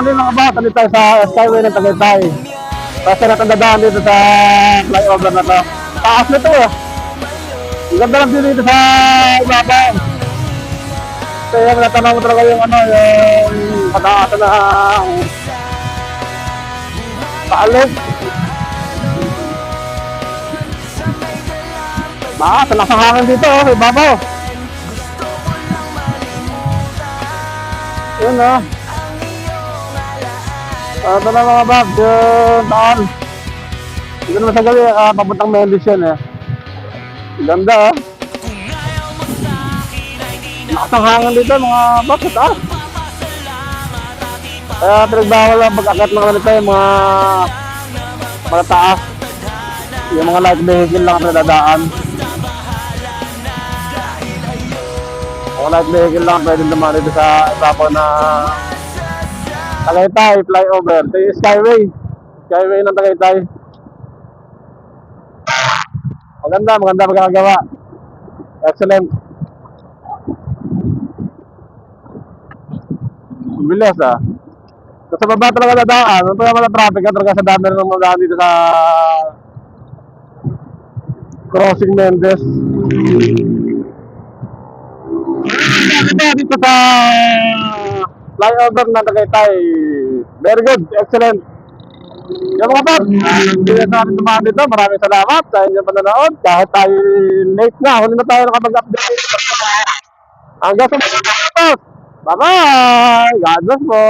Ano mga ba? Talit tayo sa Skyway ng Tagaytay. Kasi natandadaan dito sa flyover na to. Taas na to eh. Ang ganda lang dito sa ibabaw. Kaya natanong mo talaga yung ano, yung kataasan na paalit. Sa lasang hangin dito, ibabaw. Yun o. Ito na mga bag, yun, daan. Dito naman sa gabi, papuntang Mendes yun eh. Ganda oh. Lakas ng hangin dito mga bag, ito ah. Kaya pinagbawal lang pag-akat ng ganito yung mga taas. Yung mga light vehicle lang ang pinadadaan. Mga light vehicle lang pwede naman dito sa ibabaw na Tagaytay flyover. Ito yung Skyway. Skyway ng Tagaytay. Maganda magagawa. Excellent. Bilis ah. Sa baba talaga dadaan. Ano pa naman ang traffic ka talaga sa dami ng mga daan dito sa Crossing Mendes. Dito sa flyover ng Tagaytay. Very good, excellent. Yung mga bag, hindi na natin dumaan dito. Maraming salamat sa inyong panonood. Kahit tayo late na, huli na tayo nakapag-update. Hanggang sa mga. Bye-bye! God bless po!